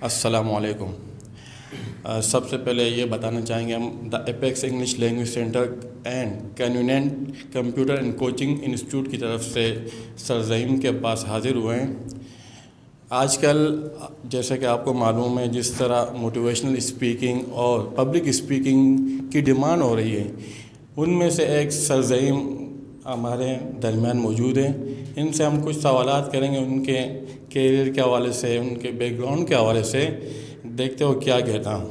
السلام علیکم. سب سے پہلے یہ بتانا چاہیں گے ہم the apex English language centre and convenient computer and coaching institute کی طرف سے سرزعیم کے پاس حاضر ہوئے ہیں. آج کل جیسا کہ آپ کو معلوم ہے جس طرح موٹیویشنل اسپیکنگ اور پبلک اسپیکنگ کی ڈیمانڈ ہو رہی ہے، ان میں سے ایک سرزعیم ہمارے درمیان موجود ہیں. ان سے ہم کچھ سوالات کریں گے ان کے کیریئر کے حوالے سے، ان کے بیک گراؤنڈ کے حوالے سے. دیکھتے ہو کیا کہتا ہوں.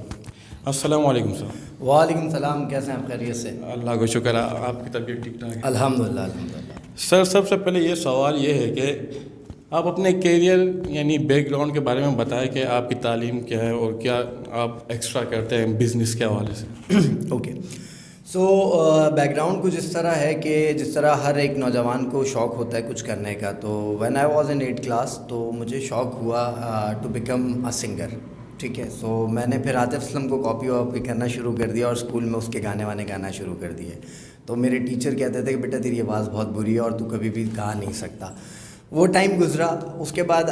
السلام علیکم سر. وعلیکم السلام. کیسے ہیں آپ؟ خیریت سے؟ اللہ کا شکر ہے. آپ کی طبیعت ٹھیک ٹھاک ہے؟ الحمدللہ الحمدللہ. سر سب سے پہلے یہ سوال یہ ہے کہ آپ اپنے کیریئر یعنی بیک گراؤنڈ کے بارے میں بتائیں کہ آپ کی تعلیم کیا ہے اور کیا آپ ایکسٹرا کرتے ہیں بزنس کے حوالے سے. اوکے. سو بیک گراؤنڈ کچھ اس طرح ہے کہ جس طرح ہر ایک نوجوان کو شوق ہوتا ہے کچھ کرنے کا، تو when I was in 8th class تو مجھے شوق ہوا ٹو بیکم اے سنگر. ٹھیک ہے. سو میں نے پھر عاطف اسلم کو کاپی کرنا شروع کر دیا اور اسکول میں اس کے گانے گانا شروع کر دیے. تو میرے ٹیچر کہتے تھے کہ بیٹا تیری آواز بہت بری ہے اور تو کبھی بھی گا نہیں سکتا. وہ ٹائم گزرا. اس کے بعد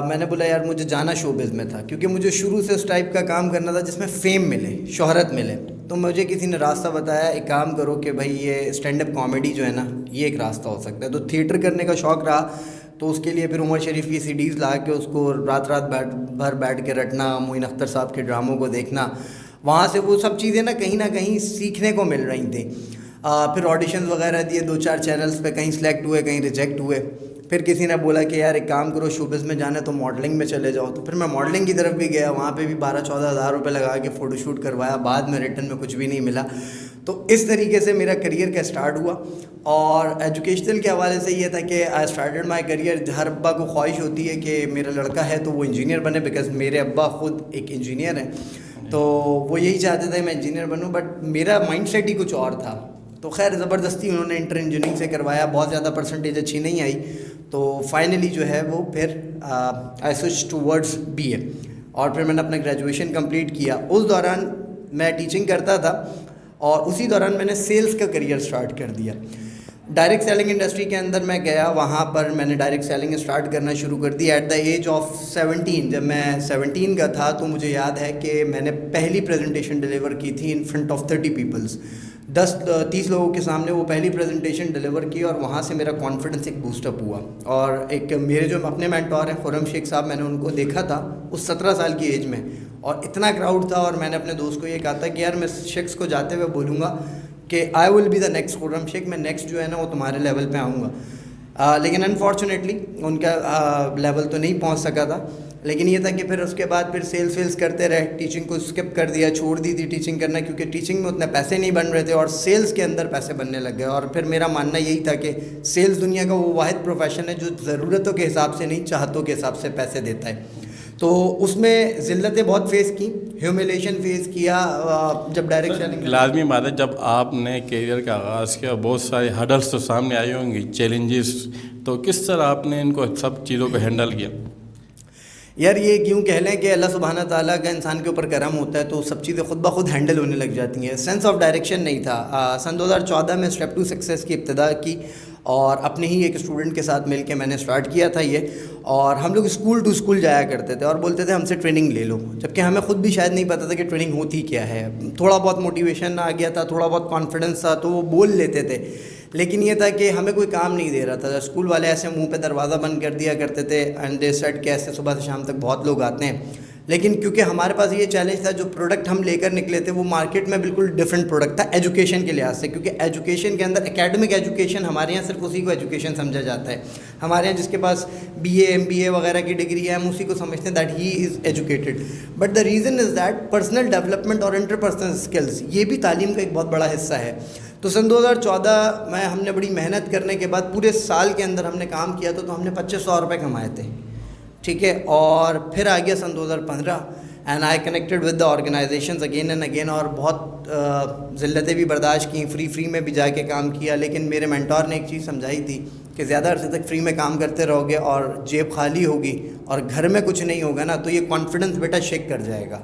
میں نے بولا یار مجھے جانا شوبز میں تھا، کیونکہ مجھے شروع سے اس ٹائپ کا کام کرنا تھا جس میں فیم ملے، شہرت ملے. تو مجھے کسی نے راستہ بتایا، ایک کام کرو کہ بھائی یہ اسٹینڈ اپ کامیڈی جو ہے نا، یہ ایک راستہ ہو سکتا ہے. تو تھیٹر کرنے کا شوق رہا، تو اس کے لیے پھر عمر شریف کی CDs لا کے اس کو رات بھر بیٹھ کے رٹنا، معین اختر صاحب کے ڈراموں کو دیکھنا. وہاں سے وہ سب چیزیں نا کہیں سیکھنے کو مل رہی تھیں. پھر آڈیشنز وغیرہ دیے 2-4 چینلز پہ، کہیں سلیکٹ ہوئے کہیں ریجیکٹ ہوئے. پھر کسی نے بولا کہ یار ایک کام کرو شوبز میں جانا ہے تو ماڈلنگ میں چلے جاؤ. تو پھر میں ماڈلنگ کی طرف بھی گیا. وہاں پہ بھی 12-14 ہزار روپے لگا کے فوٹو شوٹ کروایا. بعد میں ریٹرن میں کچھ بھی نہیں ملا. تو اس طریقے سے میرا کریئر کا اسٹارٹ ہوا. اور ایجوکیشنل کے حوالے سے یہ تھا کہ آئی اسٹارٹڈ مائی کریئر. ہر ابا کو خواہش ہوتی ہے کہ میرا لڑکا ہے تو وہ انجینئر بنے، بیکاز میرے ابا خود ایک انجینئر ہیں. تو وہ یہی چاہتے تھے میں انجینئر بنوں، بٹ میرا مائنڈ سیٹ ہی کچھ اور تھا. تو خیر زبردستی انہوں نے انٹر انجینئرنگ سے کروایا. بہت زیادہ پرسنٹیج اچھی نہیں آئی، تو فائنلی جو ہے وہ پھر آئی سوئچ ٹوورڈز BA. اور پھر میں نے اپنا گریجویشن کمپلیٹ کیا. اس دوران میں ٹیچنگ کرتا تھا اور اسی دوران میں نے سیلز کا کریئر سٹارٹ کر دیا. ڈائریکٹ سیلنگ انڈسٹری کے اندر میں گیا. وہاں پر میں نے ڈائریکٹ سیلنگ اسٹارٹ کرنا شروع کر دی ایٹ دا ایج آف 17. جب میں 17 کا تھا تو مجھے یاد ہے کہ میں نے پہلی پریزنٹیشن ڈیلیور کی تھی ان فرنٹ آف 30 پیپلز. 30 لوگوں کے سامنے وہ پہلی پریزنٹیشن ڈیلیور کی، اور وہاں سے میرا کانفیڈنس ایک بوسٹ اپ ہوا. اور ایک میرے جو اپنے مینٹور ہیں خرم شیخ صاحب، میں نے ان کو دیکھا تھا اس 17 سال کی ایج میں، اور اتنا کراؤڈ تھا. اور میں نے اپنے دوست کو یہ کہا تھا کہ یار میں شخص کو جاتے ہوئے بولوں گا کہ آئی ول بی دا نیکسٹ خرم شیخ، میں نیکسٹ جو ہے نا وہ تمہارے لیول پہ آؤں گا. لیکن انفارچونیٹلی ان کا لیول تو نہیں پہنچ سکا تھا. لیکن یہ تھا کہ پھر اس کے بعد پھر سیلز کرتے رہے. ٹیچنگ کو اسکپ کر دیا، چھوڑ دی تھی ٹیچنگ کرنا، کیونکہ ٹیچنگ میں اتنے پیسے نہیں بن رہے تھے اور سیلز کے اندر پیسے بننے لگ گئے. اور پھر میرا ماننا یہی تھا کہ سیلز دنیا کا وہ واحد پروفیشن ہے جو ضرورتوں کے حساب سے نہیں، چاہتوں کے حساب سے پیسے دیتا ہے. تو اس میں ذلتیں بہت فیس کی، ہیوملیشن فیس کیا. جب ڈائریکٹ سیلنگ لازمی بات ہے، جب آپ نے کیریئر کا آغاز کیا بہت سارے ہڈلس تو سامنے آئی ہوں گی، چیلنجز. تو کس طرح آپ نے ان کو سب چیزوں کو ہینڈل کیا؟ یار یہ کیوں کہہ لیں کہ اللہ سبحانہ تعالیٰ کا انسان کے اوپر کرم ہوتا ہے تو سب چیزیں خود بخود ہینڈل ہونے لگ جاتی ہیں. سینس آف ڈائریکشن نہیں تھا. سن 2014 میں اسٹیپ ٹو سکسیس کی ابتدا کی، اور اپنے ہی ایک اسٹوڈنٹ کے ساتھ مل کے میں نے اسٹارٹ کیا تھا یہ. اور ہم لوگ اسکول ٹو اسکول جایا کرتے تھے اور بولتے تھے ہم سے ٹریننگ لے لو، جبکہ ہمیں خود بھی شاید نہیں پتہ تھا کہ ٹریننگ ہوتی کیا ہے. تھوڑا بہت موٹیویشن آ گیا تھا، تھوڑا بہت کانفیڈنس تھا تو وہ بول لیتے تھے، لیکن یہ تھا کہ ہمیں کوئی کام نہیں دے رہا تھا. اسکول والے ایسے منہ پہ دروازہ بند کر دیا کرتے تھے، اینڈ دے سیڈ کہ ایسے صبح سے شام تک بہت لوگ آتے ہیں. لیکن کیونکہ ہمارے پاس یہ چیلنج تھا، جو پروڈکٹ ہم لے کر نکلے تھے وہ مارکیٹ میں بالکل ڈفرینٹ پروڈکٹ تھا ایجوکیشن کے لحاظ سے. کیونکہ ایجوکیشن کے اندر اکیڈمک ایجوکیشن، ہمارے یہاں صرف اسی کو ایجوکیشن سمجھا جاتا ہے. ہمارے یہاں جس کے پاس BA MBA وغیرہ کی ڈگری ہے ہم اسی کو سمجھتے ہیں that he is educated. But the reason is that personal development اور انٹرپرسنل اسکلس یہ بھی تعلیم کا ایک بہت بڑا حصہ ہے. تو سن 2014 میں ہم نے بڑی محنت کرنے کے بعد پورے سال کے اندر ہم نے کام کیا تھا، تو ہم نے 2500 روپے کمائے تھے. ٹھیک ہے. اور پھر آ گیا سن 2015 and I connected with the organizations again and again, اور بہت ذلتیں بھی برداشت کیں، فری میں بھی جا کے کام کیا. لیکن میرے مینٹور نے ایک چیز سمجھائی تھی کہ زیادہ عرصے تک فری میں کام کرتے رہو گے اور جیب خالی ہوگی اور گھر میں کچھ نہیں ہوگا نا، تو یہ کانفیڈنس بیٹا شیک کر جائے گا.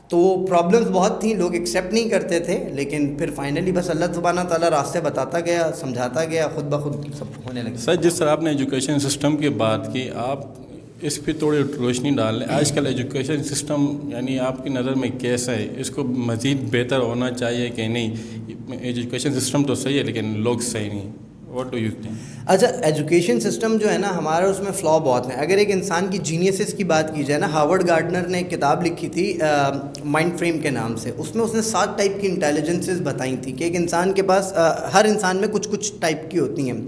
تو پرابلمس بہت تھیں، لوگ ایکسیپٹ نہیں کرتے تھے، لیکن پھر فائنلی بس اللہ سبحانہ تعالیٰ راستے بتاتا گیا، سمجھاتا گیا، خود بخود سب ہونے لگا. سر جس طرح آپ نے ایجوکیشن سسٹم کی بات کی، آپ اس پہ تھوڑی روشنی ڈال لیں. آج کل ایجوکیشن سسٹم یعنی آپ کی نظر میں کیسا ہے؟ اس کو مزید بہتر ہونا چاہیے کہ نہیں؟ ایجوکیشن سسٹم تو صحیح ہے لیکن لوگ صحیح نہیں. What do you think? اچھا ایجوکیشن سسٹم جو ہے نا ہمارا اس میں فلا بہت ہیں. اگر ایک انسان کی جینیسز کی بات کی جائے نا, ہاورڈ گارڈنر نے ایک کتاب لکھی تھی مائنڈ فریم کے نام سے. اس میں اس نے 7 ٹائپ کی انٹیلیجنسز بتائی تھی کہ ایک انسان کے پاس ہر انسان میں کچھ ٹائپ کی ہوتی ہیں.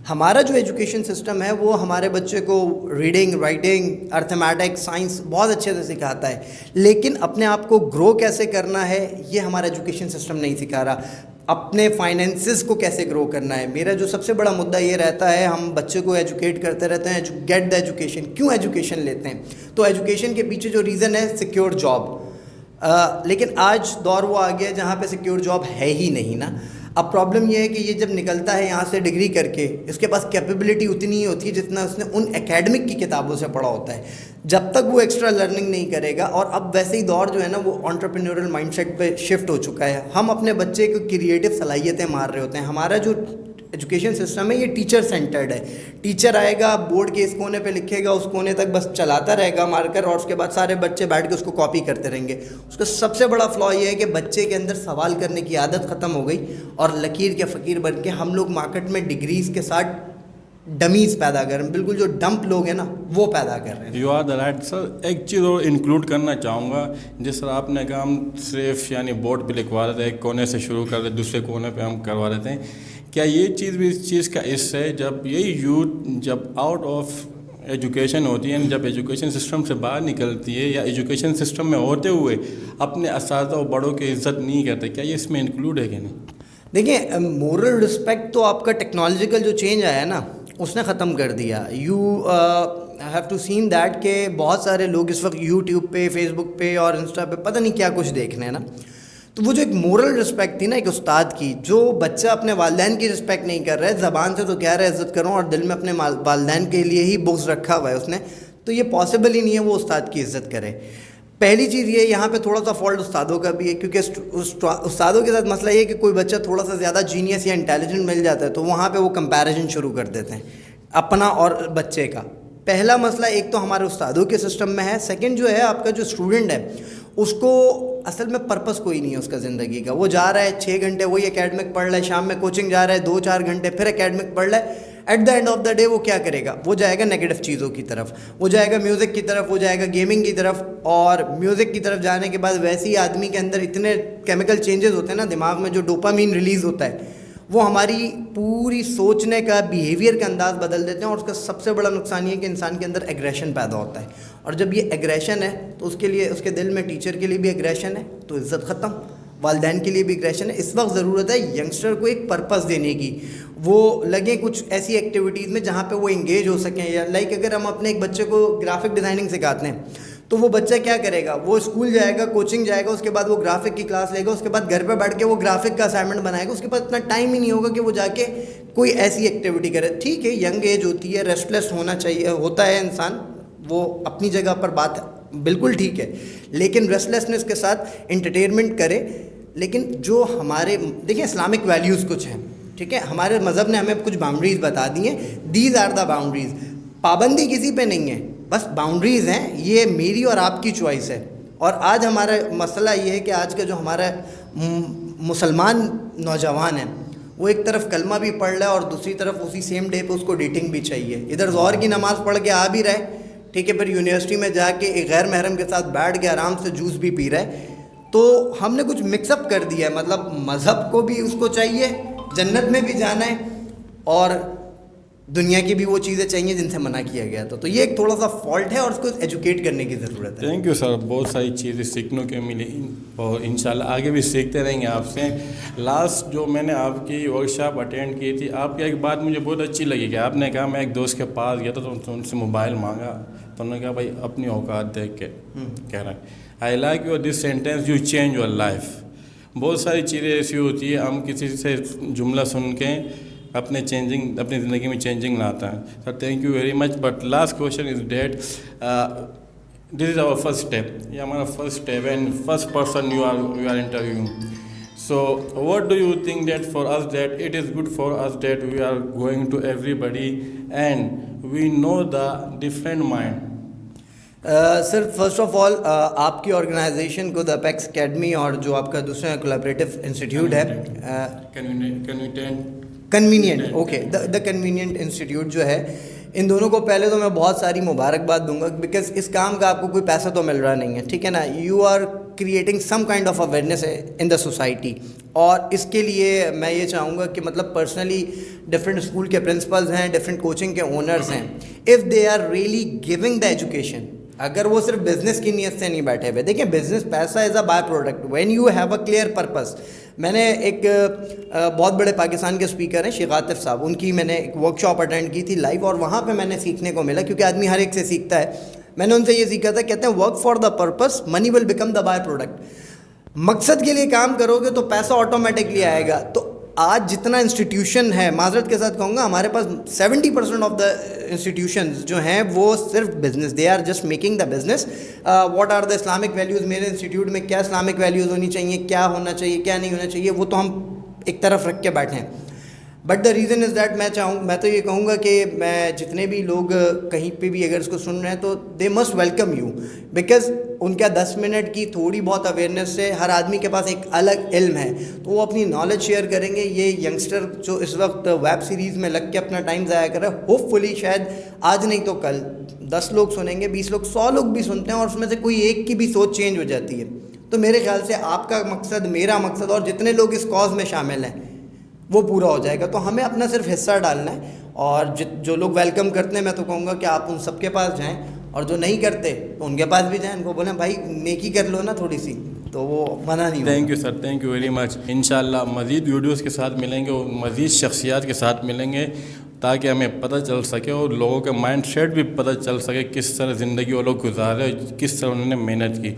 ہمارا جو ایجوکیشن سسٹم ہے وہ ہمارے بچے کو ریڈنگ, رائٹنگ, ارتھمیٹکس, سائنس بہت اچھے سے سکھاتا ہے, لیکن اپنے آپ کو گرو کیسے کرنا ہے یہ ہمارا ایجوکیشن سسٹم نہیں سکھا رہا. اپنے فائنینسز کو کیسے گرو کرنا ہے. میرا جو سب سے بڑا مدعا یہ رہتا ہے, ہم بچے کو ایجوکیٹ کرتے رہتے ہیں, گیٹ دا ایجوکیشن. کیوں ایجوکیشن لیتے ہیں؟ تو ایجوکیشن کے پیچھے جو ریزن ہے سیکیور جاب. لیکن آج دور وہ آ گیا جہاں پہ سیکیور جاب ہے ہی نہیں نا. اب پرابلم یہ ہے کہ یہ جب نکلتا ہے یہاں سے ڈگری کر کے, اس کے پاس کیپیبلٹی اتنی ہی ہوتی ہے جتنا اس نے ان اکیڈمک کی کتابوں سے پڑھا ہوتا ہے. جب تک وہ ایکسٹرا لرننگ نہیں کرے گا, اور اب ویسے ہی دور جو ہے نا وہ انٹرپرینیورل مائنڈ سیٹ پہ شفٹ ہو چکا ہے. ہم اپنے بچے کو کریٹو صلاحیتیں مار رہے ہوتے ہیں. ہمارا جو ایجوکیشن سسٹم ہے یہ ٹیچر سینٹرڈ ہے. ٹیچر آئے گا, بورڈ کے اس کونے پہ لکھے گا, اس کونے تک بس چلاتا رہے گا مارکر, اور اس کے بعد سارے بچے بیٹھ کے اس کو کاپی کرتے رہیں گے. اس کا سب سے بڑا فلا یہ ہے کہ بچے کے اندر سوال کرنے کی عادت ختم ہو گئی, اور لکیر کے فقیر بن کے ہم لوگ مارکیٹ میں ڈگریز کے ساتھ ڈمیز پیدا کر رہے ہیں. بالکل جو ڈمپ لوگ ہیں نا وہ پیدا کر رہے ہیں. You are the right sir. ایک چیز اور انکلوڈ کرنا چاہوں گا, جس طرح آپ نے کہا ہم صرف یعنی بورڈ پہ لکھوا رہے تھے, ایک کونے سے شروع کر رہے دوسرے کونے پہ ہم کروا رہے تھے. کیا یہ چیز بھی اس چیز کا حصہ ہے جب یہی یوتھ جب آؤٹ آف ایجوکیشن ہوتی ہے, جب ایجوکیشن سسٹم سے باہر نکلتی ہے یا ایجوکیشن سسٹم میں ہوتے ہوئے اپنے اساتذہ و بڑوں کی عزت نہیں کرتے, کیا یہ اس میں انکلوڈ ہے کہ نہیں؟ دیکھیں مورل رسپیکٹ تو آپ کا ٹیکنالوجیکل جو چینج آیا ہے نا اس نے ختم کر دیا. You have to seen that کہ بہت سارے لوگ اس وقت یوٹیوب پہ, فیس بک پہ اور انسٹا پہ پتہ نہیں کیا کچھ دیکھ رہے ہیں نا. تو وہ جو ایک مورل رسپیکٹ تھی نا ایک استاد کی, جو بچہ اپنے والدین کی رسپیکٹ نہیں کر رہا ہے, زبان سے تو کہہ رہا ہے عزت کروں اور دل میں اپنے والدین کے لیے ہی بغض رکھا ہوا ہے اس نے, تو یہ پاسبل ہی نہیں ہے وہ استاد کی عزت کرے. پہلی چیز یہ, یہاں پہ تھوڑا سا فالٹ استادوں کا بھی ہے, کیونکہ استادوں کے ساتھ مسئلہ یہ ہے کہ کوئی بچہ تھوڑا سا زیادہ جینیس یا انٹیلیجنٹ مل جاتا ہے تو وہاں پہ وہ کمپیریزن شروع کر دیتے ہیں اپنا اور بچے کا. پہلا مسئلہ ایک تو ہمارے استادوں کے سسٹم میں ہے. سیکنڈ جو ہے آپ کا جو اسٹوڈنٹ ہے اس کو اصل میں پرپس کوئی نہیں ہے اس کا زندگی کا. وہ جا رہا ہے 6 گھنٹے وہی اکیڈمک پڑھ رہا ہے, شام میں کوچنگ جا رہا ہے 2-4 گھنٹے, پھر اکیڈمک پڑھ رہا ہے. At the end of the day وہ کیا کرے گا؟ وہ جائے گا نیگیٹو چیزوں کی طرف, وہ جائے گا میوزک کی طرف, وہ جائے گا گیمنگ کی طرف. اور میوزک کی طرف جانے کے بعد ویسے ہی آدمی کے اندر اتنے کیمیکل چینجز ہوتے ہیں نا دماغ میں, جو ڈوپامین ریلیز ہوتا ہے وہ ہماری پوری سوچنے کا, بیہیویئر کا انداز بدل دیتے ہیں. اور اس کا سب سے بڑا نقصان یہ ہے کہ انسان کے اندر ایگریشن پیدا ہوتا ہے, اور جب یہ ایگریشن ہے تو اس کے لیے اس کے دل میں ٹیچر کے لیے بھی ایگریشن ہے تو عزت ختم, والدین کے لیے بھی ایگریشن ہے. اس وقت ضرورت ہے ینگسٹر کو ایک پرپس دینے کی, وہ لگیں کچھ ایسی ایکٹیویٹیز میں جہاں پہ وہ انگیج ہو سکیں. یا لائک اگر ہم اپنے ایک بچے کو گرافک ڈیزائننگ سکھاتے ہیں تو وہ بچہ کیا کرے گا؟ وہ اسکول جائے گا, کوچنگ جائے گا, اس کے بعد وہ گرافک کی کلاس لے گا, اس کے بعد گھر پہ بیٹھ کے وہ گرافک کا اسائنمنٹ بنائے گا. اس کے پاس اتنا ٹائم ہی نہیں ہوگا کہ وہ جا کے کوئی ایسی ایکٹیویٹی کرے. ٹھیک ہے ینگ ایج ہوتی ہے, ریسٹلیس ہونا چاہیے, ہوتا ہے انسان, وہ اپنی جگہ پر بات بالکل ٹھیک ہے, لیکن ریسٹلیسنس کے ساتھ انٹرٹینمنٹ کرے. لیکن جو ہمارے دیکھیں اسلامک ویلیوز کچھ ہیں, ٹھیک ہے, ہمارے مذہب نے ہمیں کچھ باؤنڈریز بتا دی ہیں. These are the boundaries. پابندی کسی پہ نہیں ہے, بس باؤنڈریز ہیں, یہ میری اور آپ کی چوائس ہے. اور آج ہمارا مسئلہ یہ ہے کہ آج کا جو ہمارا مسلمان نوجوان ہے وہ ایک طرف کلمہ بھی پڑھ رہا ہے اور دوسری طرف اسی سیم ڈے پہ اس کو ڈیٹنگ بھی چاہیے. ادھر ظہر کی نماز پڑھ کے آ بھی رہا ہے, ٹھیک ہے, پھر یونیورسٹی میں جا کے ایک غیر محرم کے ساتھ بیٹھ کے آرام سے جوس بھی پی رہا ہے. تو ہم نے کچھ مکس اپ کر دیا ہے, مطلب مذہب کو بھی اس کو چاہیے, جنت میں بھی جانا ہے, اور دنیا کی بھی وہ چیزیں چاہیے جن سے منع کیا گیا تھا. تو یہ ایک تھوڑا سا فالٹ ہے اور اس کو ایجوکیٹ کرنے کی ضرورت ہے. تھینک یو سر, بہت ساری چیزیں سیکھنے کو ملی اور انشاءاللہ آگے بھی سیکھتے رہیں گے آپ سے. لاسٹ جو میں نے آپ کی ورک شاپ اٹینڈ کی تھی, آپ کی ایک بات مجھے بہت اچھی لگی کہ آپ نے کہا میں ایک دوست کے پاس گیا تھا تو ان سے موبائل مانگا تو انہوں نے کہا بھائی اپنی اوقات دیکھ کے کہہ رہا ہے. I like your this sentence, you change your life. بہت ساری چیزیں ایسی ہوتی ہے ہم کسی سے جملہ سن کے اپنی زندگی میں چینجنگ لاتا ہے. Sir thank you very much. But last question is that, this is our first step, یہ ہمارا first step and first person you are interviewing. So what do you think that for us that it is good for us that we are going to everybody and we know the different mind sir first of all آپ کی organization کو دا apex academy اور جو آپ کا دوسرا collaborative institute ہے convenient, okay, دا convenient institute جو ہے، ان دونوں کو پہلے تو میں بہت ساری مبارکباد دوں گا، بیکاز اس کام کا آپ کو کوئی پیسہ تو مل رہا نہیں ہے، ٹھیک ہے نا. You are creating some kind of awareness in the society, اور اس کے لیے میں یہ چاہوں گا کہ مطلب پرسنلی ڈفرینٹ اسکول کے پرنسپلز ہیں، ڈفرینٹ کوچنگ کے اونرز ہیں، if they are really giving the education, اگر وہ صرف بزنس کی نیت سے نہیں بیٹھے ہوئے. دیکھیں بزنس پیسہ is a by product when you have a clear purpose. میں نے ایک بہت بڑے پاکستان کے اسپیکر ہیں شیخ عاطف صاحب، ان کی میں نے ایک ورک شاپ اٹینڈ کی تھی لائیو، اور وہاں پہ میں نے سیکھنے کو ملا، کیونکہ آدمی ہر ایک سے سیکھتا ہے. میں نے ان سے یہ سیکھا تھا، کہتے ہیں work for the purpose money will become the by product. مقصد کے لیے کام کرو گے تو پیسہ آٹومیٹکلی آئے گا. تو آج جتنا انسٹیٹیوشن ہے، معذرت کے ساتھ کہوں گا، ہمارے پاس 70% آف دا انسٹیٹیوشنز جو ہیں وہ صرف business, they are just making the business. What are the Islamic values, میرے انسٹیٹیوٹ میں کیا اسلامک ویلیوز ہونی چاہیے، کیا ہونا چاہیے، کیا نہیں ہونا چاہیے، وہ تو ہم ایک طرف رکھ کے بیٹھے ہیں. But the reason is that میں تو یہ کہوں گا کہ میں جتنے بھی لوگ کہیں پہ بھی اگر اس کو سن رہے ہیں تو they must welcome you, because ان کا 10 منٹ کی تھوڑی بہت اویئرنیس سے ہر آدمی کے پاس ایک الگ علم ہے، تو وہ اپنی نالج شیئر کریں گے. یہ ینگسٹر جو اس وقت ویب سیریز میں لگ کے اپنا ٹائم ضائع کر رہا ہے، ہوپ فلی شاید آج نہیں تو کل 10 لوگ سنیں گے، 20 لوگ، 100 لوگ بھی سنتے ہیں، اور اس میں سے کوئی ایک کی بھی سوچ چینج ہو جاتی ہے. تو میرے خیال سے آپ کا مقصد، میرا مقصد، اور جتنے لوگ اس کاز میں شامل ہیں وہ پورا ہو جائے گا. تو ہمیں اپنا صرف حصہ ڈالنا ہے، اور جو لوگ ویلکم کرتے ہیں میں تو کہوں گا کہ آپ ان سب کے پاس جائیں، اور جو نہیں کرتے تو ان کے پاس بھی جائیں، ان کو بولیں بھائی نیکی کر لو نا تھوڑی سی، تو وہ منع نہیں ہوگا. Thank you sir, thank you very مچ. انشاءاللہ مزید ویڈیوز کے ساتھ ملیں گے، اور مزید شخصیات کے ساتھ ملیں گے، تاکہ ہمیں پتہ چل سکے اور لوگوں کا مائنڈ سیٹ بھی پتہ چل سکے کس طرح زندگی وہ لوگ گزارے، کس طرح انہوں نے محنت کی.